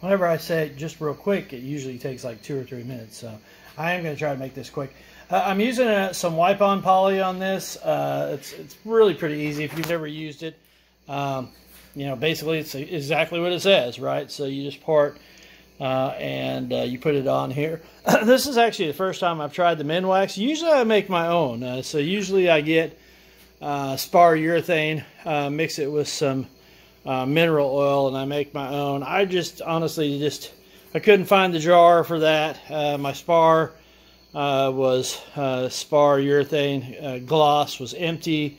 whenever I say it just real quick, it usually takes like 2 or 3 minutes. So I am going to try to make this quick. I'm using some wipe-on poly on this. It's really pretty easy if you've never used it. You know, basically it's exactly what it says, right? So you just pour it and you put it on here. This is actually the first time I've tried the Minwax. Usually I make my own. So usually I get spar urethane, mix it with some mineral oil, and I make my own. I just honestly I couldn't find the jar for that. My spar was spar urethane gloss was empty.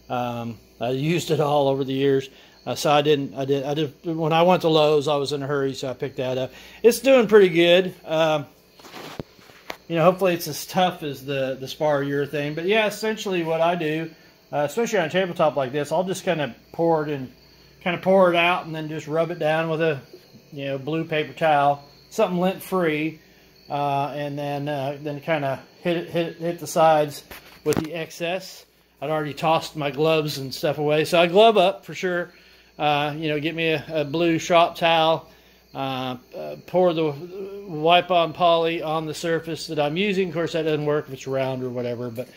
I used it all over the years, so I did when I went to Lowe's, I was in a hurry, so I picked that up. It's doing pretty good. You know, hopefully it's as tough as the spar urethane. But yeah, essentially what I do, especially on a tabletop like this, I'll just kind of pour it out, and then just rub it down with a blue paper towel, something lint free. And then kind of hit the sides with the excess. I'd already tossed my gloves and stuff away, so I glove up for sure. Get me a blue shop towel, pour the wipe-on poly on the surface that I'm using. Of course, that doesn't work if it's round or whatever, but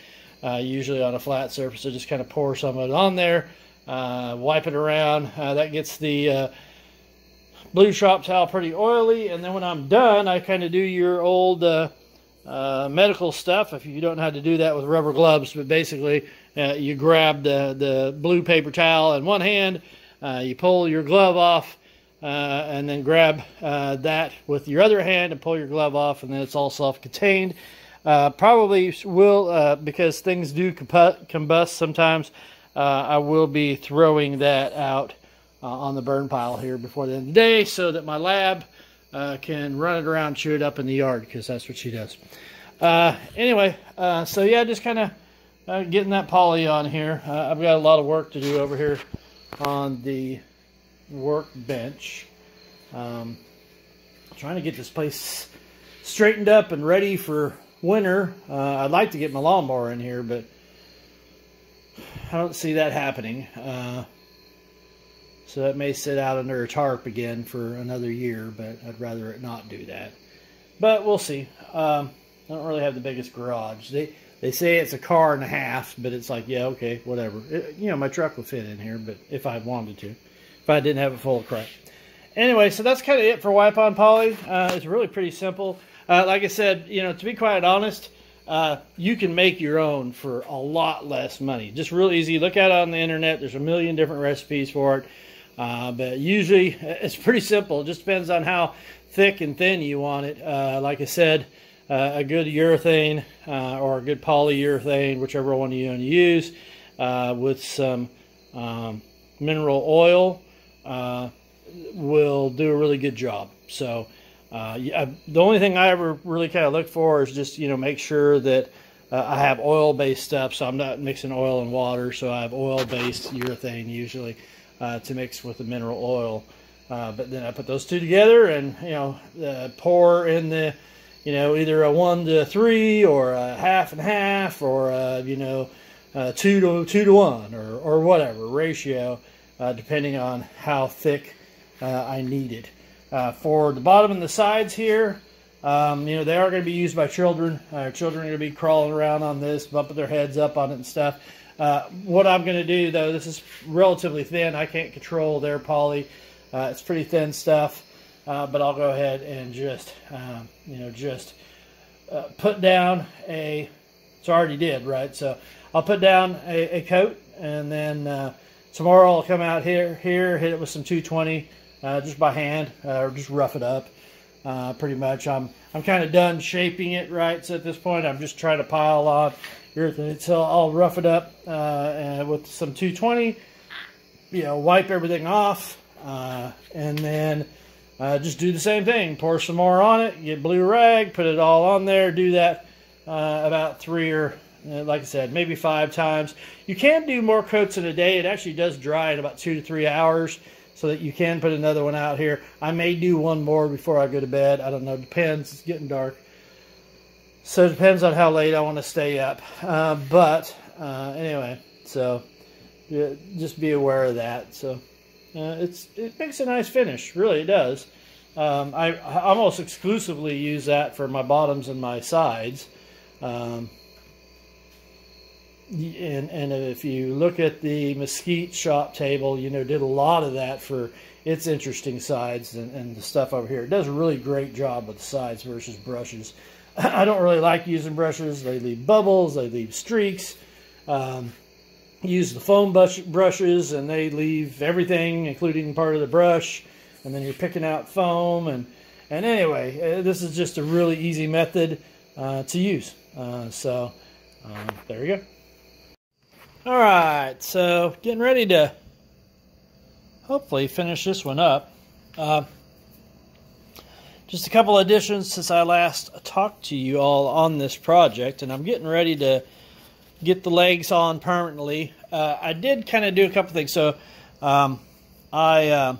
usually on a flat surface, I just kind of pour some of it on there, wipe it around. That gets the blue shop towel pretty oily, and then when I'm done, I kind of do your old medical stuff, if you don't know how to do that with rubber gloves. But basically, you grab the blue paper towel in one hand, you pull your glove off, and then grab that with your other hand and pull your glove off, and then it's all self-contained. Probably will, because things do combust sometimes, I will be throwing that out on the burn pile here before the end of the day, so that my lab can run it around, chew it up in the yard, because that's what she does. Anyway, so yeah, just kind of getting that poly on here. I've got a lot of work to do over here on the workbench. Trying to get this place straightened up and ready for winter. I'd like to get my lawnmower in here, but I don't see that happening. So that may sit out under a tarp again for another year, but I'd rather it not do that. But we'll see. I don't really have the biggest garage. They say it's a car and a half, but it's like, yeah, okay, whatever. My truck would fit in here, but if I wanted to. If I didn't have it full of crap. Anyway, so that's kind of it for wipe-on poly. It's really pretty simple. Like I said, to be quite honest, you can make your own for a lot less money. Just real easy. Look at it on the internet. There's a million different recipes for it. But usually it's pretty simple. It just depends on how thick and thin you want it. Like I said, a good urethane or a good polyurethane, whichever one you want to use, with some mineral oil will do a really good job. So the only thing I ever really kind of look for is just, make sure that I have oil-based stuff, so I'm not mixing oil and water. So I have oil-based urethane usually to mix with the mineral oil. But then I put those two together and, pour in the, either a 1 to 3 or a half and half, or, 2 to 1 or whatever ratio, depending on how thick I need it. For the bottom and the sides here, they are going to be used by children. Children are going to be crawling around on this, bumping their heads up on it and stuff. What I'm going to do, though, this is relatively thin. I can't control their poly. It's pretty thin stuff, but I'll go ahead and just put down a, it's already did, right? So I'll put down a coat, and then tomorrow I'll come out here, hit it with some 220, just by hand, or just rough it up. Pretty much, I'm kind of done shaping it, right? So at this point, I'm just trying to pile on urethane. So I'll rough it up with some 220, wipe everything off, and then just do the same thing. Pour some more on it, get blue rag, put it all on there. Do that about 3 or, like I said, maybe 5 times. You can do more coats in a day. It actually does dry in about 2 to 3 hours, so that you can put another one out here. I may do one more before I go to bed. I don't know. Depends. It's getting dark. So it depends on how late I want to stay up. Anyway, so just be aware of that. So it makes a nice finish. Really, it does. I almost exclusively use that for my bottoms and my sides. And if you look at the Mesquite shop table, you know, did a lot of that for its interesting sides and the stuff over here. It does a really great job with the sides versus brushes. I don't really like using brushes. They leave bubbles, they leave streaks. Use the foam brushes and they leave everything, including part of the brush, and then you're picking out foam. And anyway, this is just a really easy method to use. So there you go. All right, so getting ready to hopefully finish this one up. Just a couple additions since I last talked to you all on this project, and I'm getting ready to get the legs on permanently. I did kind of do a couple things. So I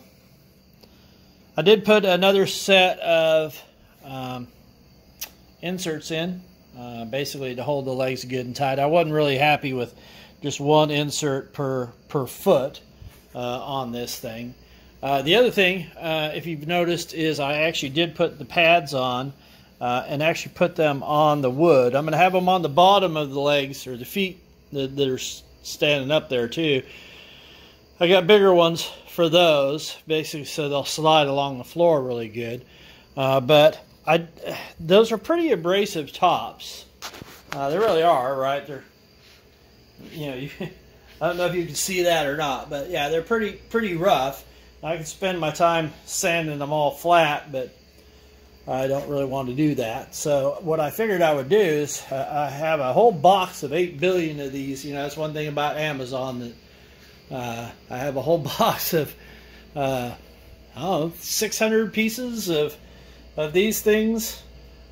did put another set of inserts in, basically to hold the legs good and tight. I wasn't really happy with just one insert per foot on this thing. The other thing, if you've noticed, is I actually did put the pads on and actually put them on the wood. I'm going to have them on the bottom of the legs, or the feet that are standing up there too. I got bigger ones for those, basically, so they'll slide along the floor really good. But those are pretty abrasive tops. They really are, right? They're, you know, I don't know if you can see that or not, but yeah, they're pretty rough. I can spend my time sanding them all flat, but I don't really want to do that. So what I figured I would do is I have a whole box of 8 billion of these. You know, that's one thing about Amazon, that I have a whole box of I don't know, 600 pieces of these things.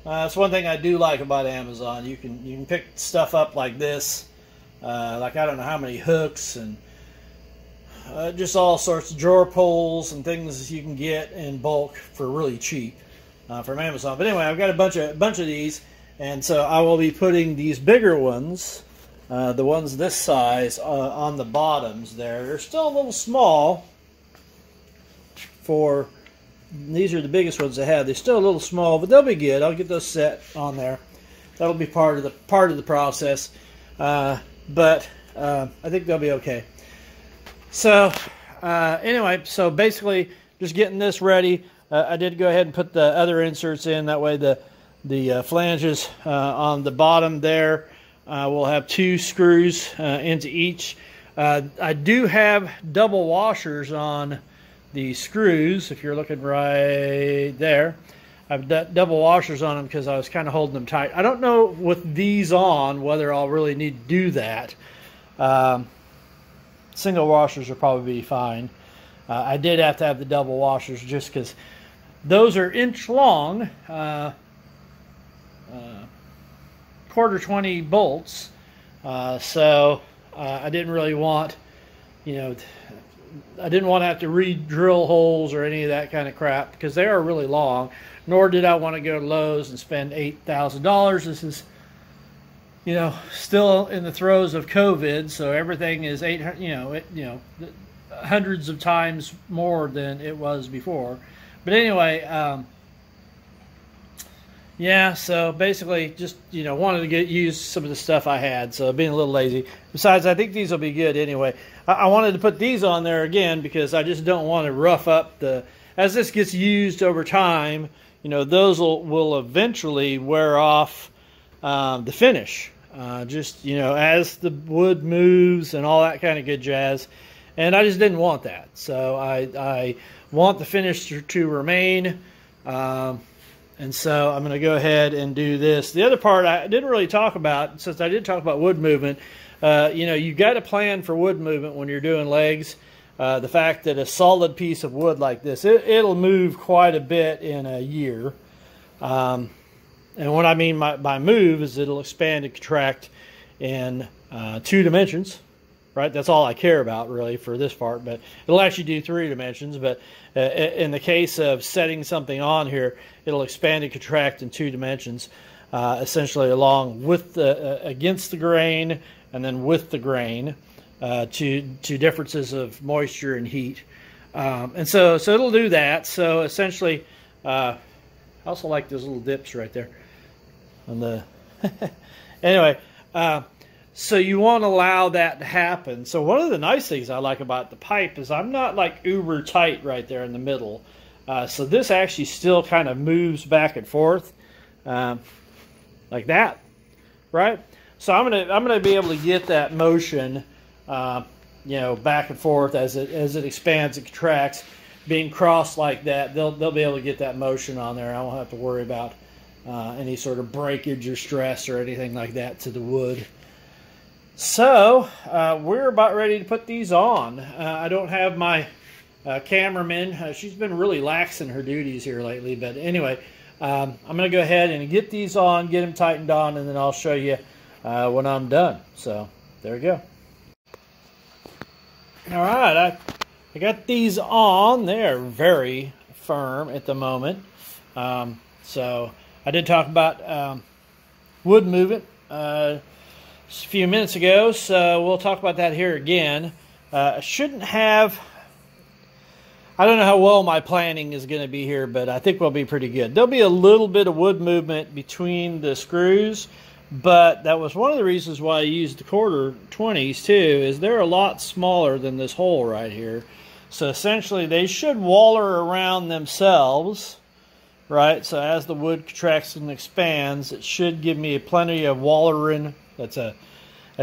That's one thing I do like about Amazon. You can pick stuff up like this, like I don't know how many hooks and just all sorts of drawer pulls and things you can get in bulk for really cheap from Amazon. But anyway, I've got a bunch of these, and so I will be putting these bigger ones, the ones this size, on the bottoms there. They're still a little small for, these are the biggest ones I have. They're still a little small, but they'll be good. I'll get those set on there. That'll be part of the process. But I think they'll be okay. So anyway, so basically just getting this ready. I did go ahead and put the other inserts in. That way the flanges on the bottom there will have 2 screws into each. I do have double washers on the screws. If you're looking right there, I've double washers on them because I was kind of holding them tight. I don't know with these on whether I'll really need to do that. Single washers will probably be fine. I did have to have the double washers just because those are inch long, quarter 20 bolts. So I didn't really want, you know, I didn't want to have to re-drill holes or any of that kind of crap because they are really long. Nor did I want to go to Lowe's and spend $8,000. This is, you know, still in the throes of COVID, so everything is hundreds of times more than it was before. But anyway, yeah. So basically, just wanted to use some of the stuff I had. So being a little lazy. Besides, I think these will be good anyway. I wanted to put these on there again because I just don't want to rough up the. As this gets used over time, those will eventually wear off the finish. Just as the wood moves and all that kind of good jazz, and I just didn't want that. So I want the finish to remain, and so I'm going to go ahead and do this. The other part I didn't really talk about, since I did talk about wood movement. You got to plan for wood movement when you're doing legs. The fact that a solid piece of wood like this, it'll move quite a bit in a year. And what I mean by move is it'll expand and contract in 2 dimensions, right? That's all I care about really for this part, but it'll actually do 3 dimensions. But in the case of setting something on here, it'll expand and contract in 2 dimensions, essentially along with against the grain and then with the grain, to differences of moisture and heat. And so it'll do that. So essentially, I also like those little dips right there on the anyway, so you want to allow that to happen. So one of the nice things I like about the pipe is I'm not like uber tight right there in the middle. So this actually still kind of moves back and forth like that, right? So I'm gonna be able to get that motion, you know, back and forth as it expands and contracts, being crossed like that. They'll be able to get that motion on there. I won't have to worry about any sort of breakage or stress or anything like that to the wood. So we're about ready to put these on. I don't have my cameraman. She's been really lax in her duties here lately, but anyway, I'm going to go ahead and get these on, get them tightened on, and then I'll show you when I'm done. So there we go. All right, I got these on. They're very firm at the moment. So I did talk about wood movement just a few minutes ago, so we'll talk about that here again. I shouldn't have, I don't know how well my planning is going to be here, but I think we'll be pretty good. There'll be a little bit of wood movement between the screws, but that was one of the reasons why I used the quarter 20s too, is they're a lot smaller than this hole right here. So essentially they should waller around themselves, right? So as the wood contracts and expands, it should give me plenty of wallering. That's a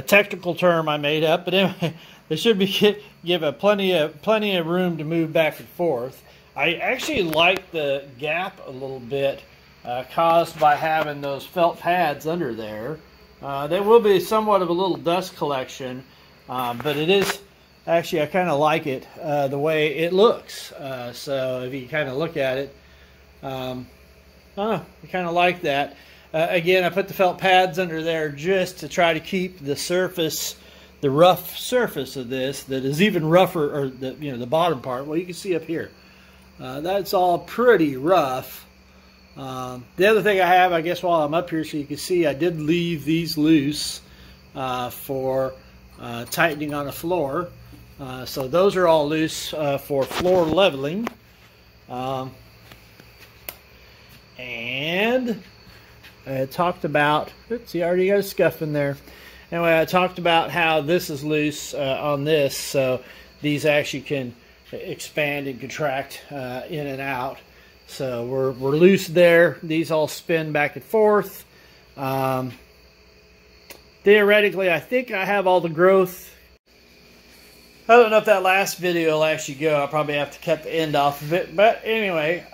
technical term I made up, but anyway, they should be give plenty of room to move back and forth. I actually like the gap a little bit caused by having those felt pads under there. There will be somewhat of a little dust collection, but it is actually, I kind of like it the way it looks. So if you kind of look at it, I kind of like that. Again, I put the felt pads under there just to try to keep the surface, the rough surface of this that is even rougher, or the bottom part. Well, you can see up here, that's all pretty rough. The other thing I have, I guess, while I'm up here, so you can see, I did leave these loose for tightening on the floor. So those are all loose for floor leveling. And I talked about, oops, you already got a scuff in there. Anyway, I talked about how this is loose on this, so these actually can expand and contract in and out. So we're loose there. These all spin back and forth. Theoretically, I think I have all the growth. I don't know if that last video will actually go. I'll probably have to cut the end off of it. But anyway,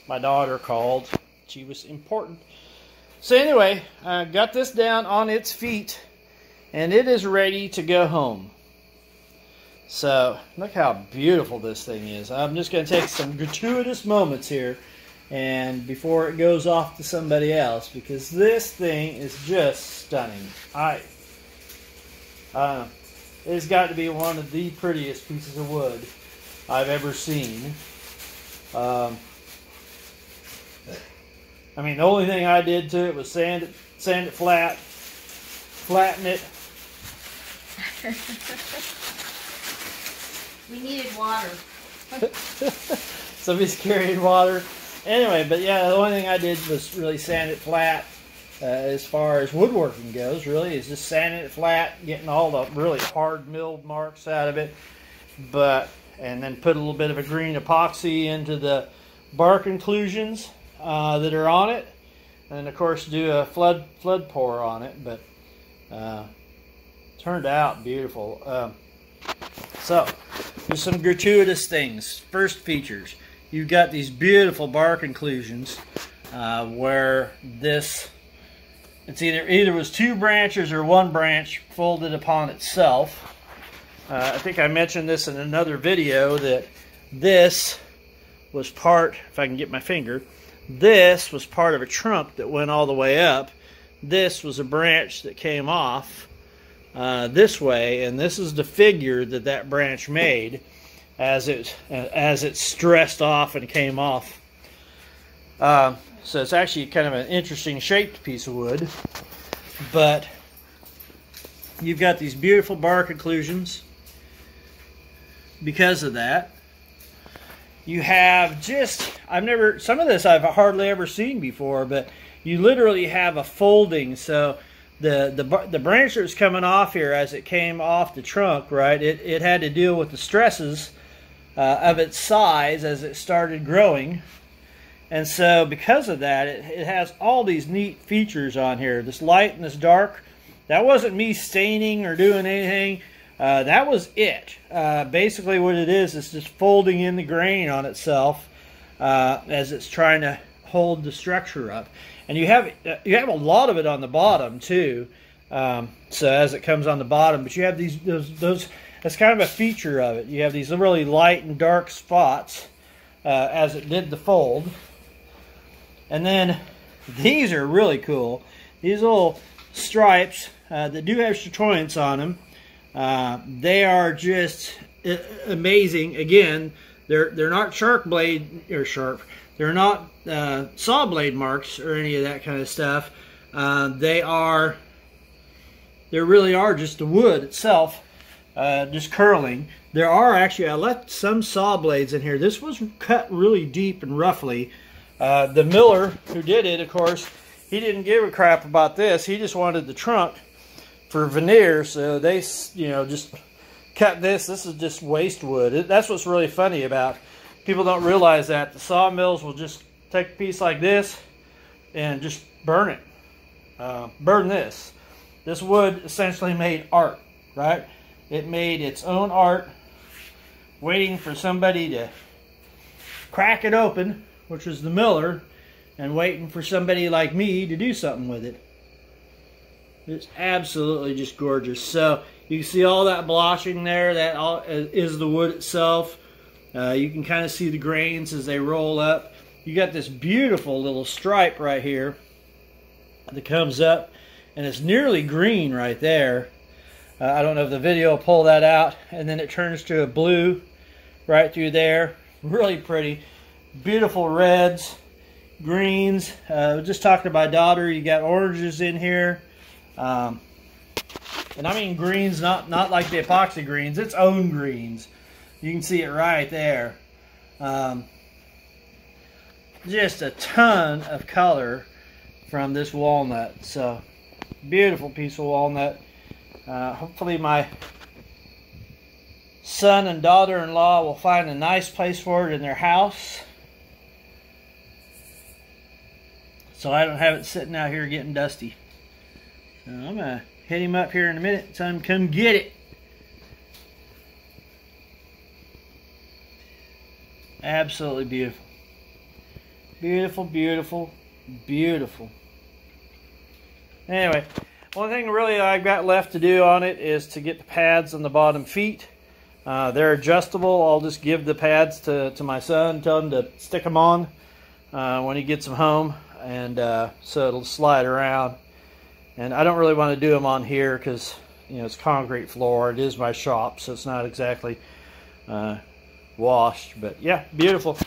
my daughter called. She was important. So anyway, I got this down on its feet, and it is ready to go home. So look how beautiful this thing is. I'm just going to take some gratuitous moments here, and before it goes off to somebody else, because this thing is just stunning. It's got to be one of the prettiest pieces of wood I've ever seen. I mean, the only thing I did to it was sand it flat, flatten it. We needed water. Somebody's carrying water. Anyway, but yeah, the only thing I did was really sand it flat. As far as woodworking goes, really, is just sanding it flat, getting all the really hard milled marks out of it, and then put a little bit of a green epoxy into the bark inclusions that are on it, and of course do a flood pour on it. But turned out beautiful. So there's some gratuitous things. First features, you've got these beautiful bark inclusions where this, it's either was two branches or one branch folded upon itself. I think I mentioned this in another video that this was part, if I can get my finger, this was part of a trunk that went all the way up. This was a branch that came off this way, and this is the figure that branch made as it stressed off and came off. So it's actually kind of an interesting shaped piece of wood, but you've got these beautiful bark inclusions because of that. you have some of this I've hardly ever seen before, but you literally have a folding. So the branch that was coming off here as it came off the trunk, right, it had to deal with the stresses of its size as it started growing. And so because of that, it has all these neat features on here. This light and this dark, that wasn't me staining or doing anything. That was it. Basically what it is just folding in the grain on itself as it's trying to hold the structure up. And you have a lot of it on the bottom too. So as it comes on the bottom, but you have those that's kind of a feature of it. You have these really light and dark spots as it did the fold. And then these are really cool. These little stripes that do have chatoyance on them. They are just amazing. Again, they're not sharp blade or sharp. They're not saw blade marks or any of that kind of stuff. They really are just the wood itself, just curling. There are actually, I left some saw blades in here. This was cut really deep and roughly. The miller who did it, of course, he didn't give a crap about this. He just wanted the trunk for veneer, so they, just cut this. This is just waste wood. That's what's really funny about. People don't realize that the sawmills will just take a piece like this and just burn it. Burn this. This wood essentially made art, right? It made its own art, waiting for somebody to crack it open, which was the miller, and waiting for somebody like me to do something with it. It's absolutely just gorgeous. So you can see all that bloshing there. That all is the wood itself. You can kind of see the grains as they roll up. You got this beautiful little stripe right here that comes up, and it's nearly green right there. I don't know if the video will pull that out, and then it turns to a blue right through there. Really pretty. Beautiful reds, greens. Just talking to my daughter, you got oranges in here. And I mean greens, not like the epoxy greens, its own greens. You can see it right there. Just a ton of color from this walnut. So, beautiful piece of walnut. Hopefully my son and daughter-in-law will find a nice place for it in their house, so I don't have it sitting out here getting dusty. So I'm going to hit him up here in a minute and tell him come get it. Absolutely beautiful. Beautiful, beautiful, beautiful. Anyway, one thing really I've got left to do on it is to get the pads on the bottom feet. They're adjustable. I'll just give the pads to my son, tell him to stick them on when he gets them home, and so it'll slide around. And I don't really want to do them on here because it's concrete floor. It is my shop, so it's not exactly washed. But yeah, beautiful.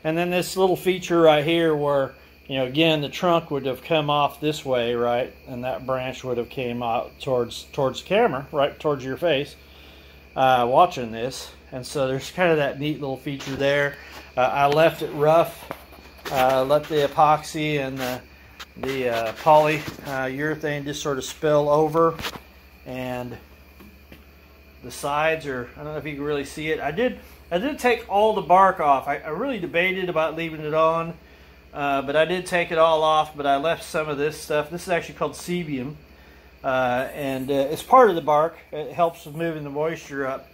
And then this little feature right here where again, the trunk would have come off this way, right? And that branch would have came out towards the camera, right towards your face, watching this. And so there's kind of that neat little feature there. I left it rough, let the epoxy and the polyurethane just sort of spill over. And the sides are, I don't know if you can really see it. I did take all the bark off. I really debated about leaving it on. But I did take it all off, but I left some of this stuff. This is actually called sebium, and it's part of the bark. It helps with moving the moisture up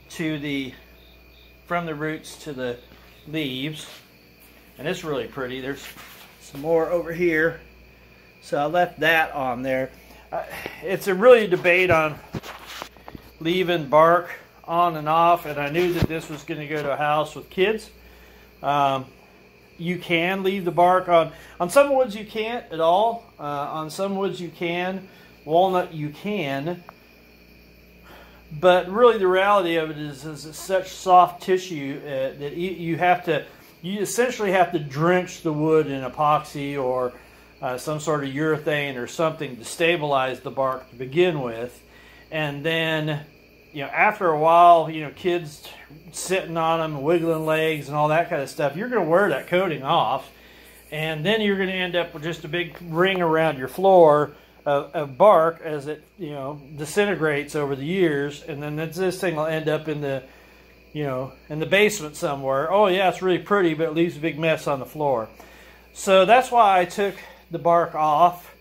from the roots to the leaves, and it's really pretty. There's some more over here, so I left that on there. It's a really debate on leaving bark on and off, and I knew that this was going to go to a house with kids. You can leave the bark on. On some woods you can't at all. On some woods you can. Walnut you can. But really the reality of it is it's such soft tissue that you essentially have to drench the wood in epoxy or some sort of urethane or something to stabilize the bark to begin with. And then after a while, kids sitting on them, wiggling legs and all that kind of stuff, you're going to wear that coating off. And then you're going to end up with just a big ring around your floor of bark as it, disintegrates over the years. And then this thing will end up in the, in the basement somewhere. Oh yeah, it's really pretty, but it leaves a big mess on the floor. So that's why I took the bark off.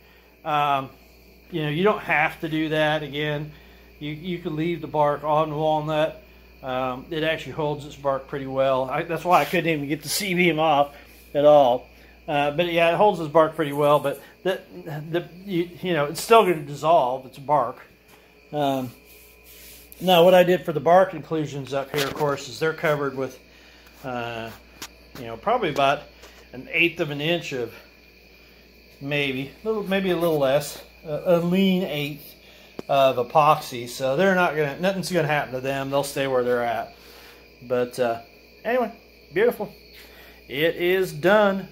You don't have to do that. Again, you can leave the bark on the walnut. It actually holds its bark pretty well. That's why I couldn't even get the C-beam off at all. But yeah, it holds its bark pretty well. But it's still going to dissolve. It's bark. Now, what I did for the bark inclusions up here, of course, is they're covered with, probably about 1/8 of an inch of maybe a little less, a lean 1/8 of epoxy. So they're nothing's gonna happen to them. They'll stay where they're at. But anyway, beautiful. It is done.